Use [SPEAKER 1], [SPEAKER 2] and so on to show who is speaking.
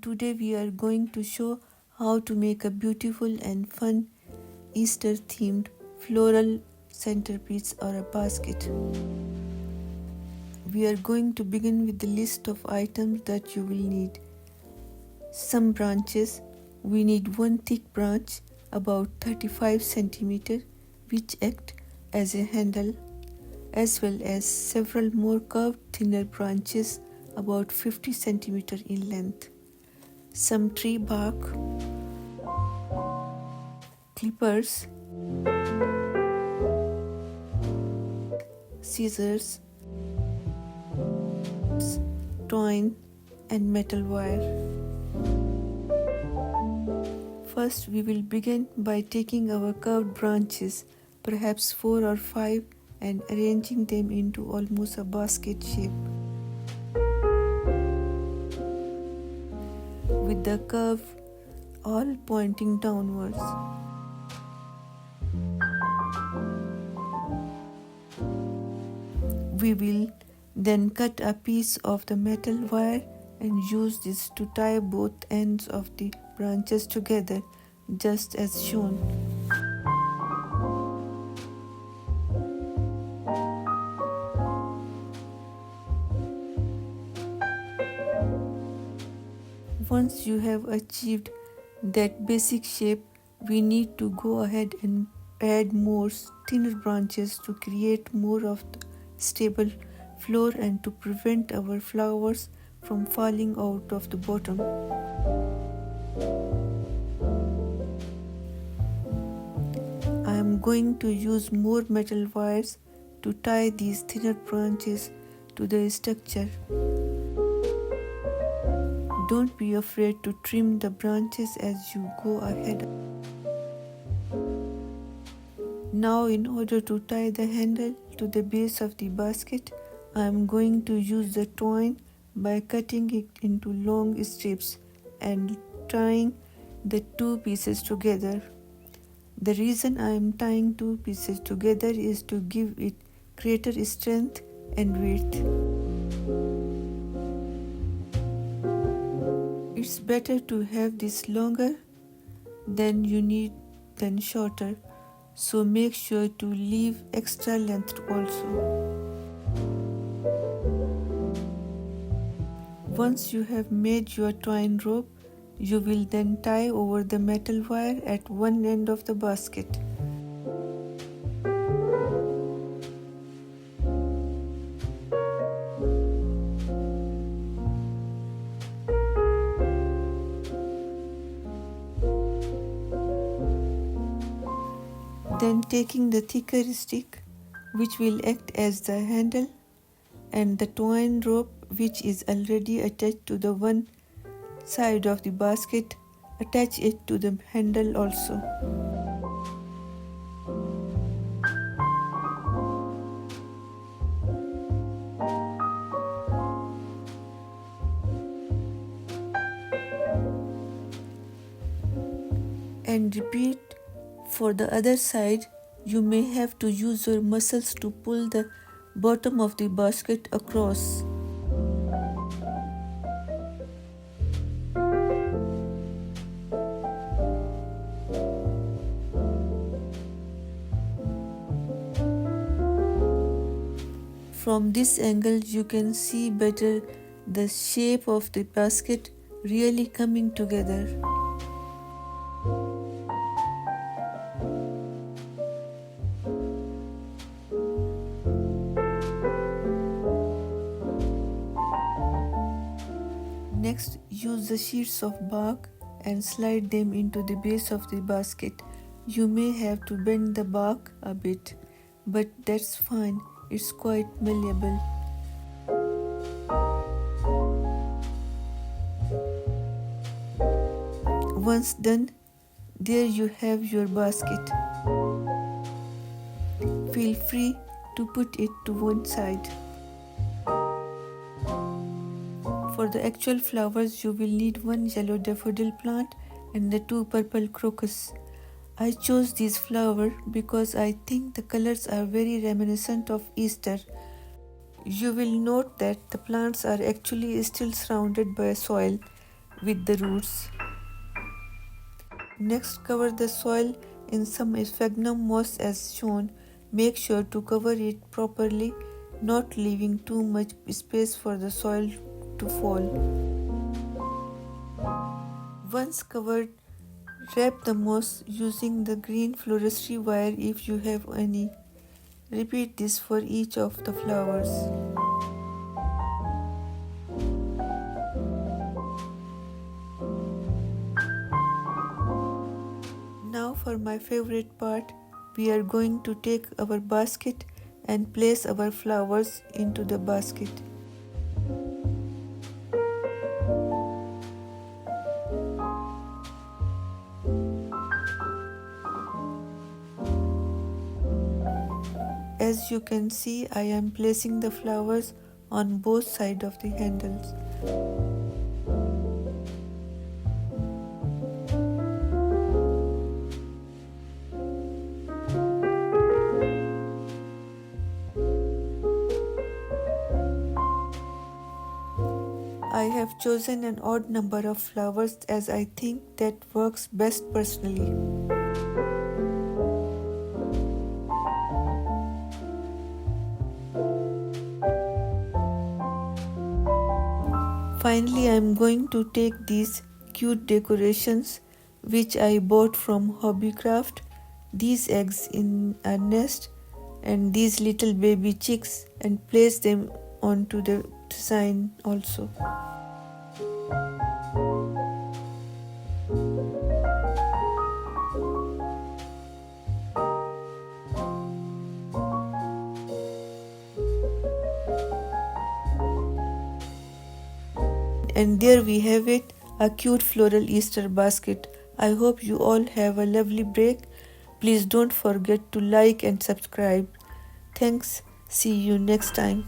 [SPEAKER 1] today we are going to show how to make a beautiful and fun Easter themed floral centerpiece or a basket. We are going to begin with the list of items that you will need. Some branches. We need one thick branch about 35 cm which act as a handle, as well as several more curved thinner branches about 50 cm in length. Some tree bark, clippers, scissors, twine and metal wire. First, we will begin by taking our curved branches, perhaps 4 or 5, and arranging them into almost a basket shape. With the curve all pointing downwards. We will then cut a piece of the metal wire and use this to tie both ends of the branches together, just as shown. Once you have achieved that basic shape, we need to go ahead and add more thinner branches to create more of the stable floor and to prevent our flowers from falling out of the bottom. I am going to use more metal wires to tie these thinner branches to the structure. Don't be afraid to trim the branches as you go ahead. Now, in order to tie the handle to the base of the basket, I am going to use the twine by cutting it into long strips and tying the two pieces together. The reason I am tying two pieces together is to give it greater strength and width. It's better to have this longer than you need than shorter, so make sure to leave extra length also. Once you have made your twine rope, you will then tie over the metal wire at one end of the basket. Then taking the thicker stick, which will act as the handle, and the twine rope, which is already attached to the one side of the basket, attach it to the handle also. And repeat for the other side. You may have to use your muscles to pull the bottom of the basket across. From this angle, you can see better the shape of the basket really coming together. Next, use the sheets of bark and slide them into the base of the basket. You may have to bend the bark a bit, but that's fine, it's quite malleable. Once done, there you have your basket. Feel free to put it to one side. For the actual flowers, you will need one yellow daffodil plant and the two purple crocus. I chose these flowers because I think the colors are very reminiscent of Easter. You will note that the plants are actually still surrounded by soil. with the roots. Next, cover the soil in some sphagnum moss as shown. Make sure to cover it properly, not leaving too much space for the soil to fall. Once covered, wrap the moss using the green floristry wire if you have any. Repeat this for each of the flowers. Now for my favorite part, we are going to take our basket and place our flowers into the basket. As you can see, I am placing the flowers on both sides of the handles. I have chosen an odd number of flowers as I think that works best personally. Finally, I am going to take these cute decorations which I bought from Hobbycraft, these eggs in a nest and these little baby chicks, and place them onto the design also. And there we have it, a cute floral Easter basket. I hope you all have a lovely break. Please don't forget to like and subscribe. Thanks. See you next time.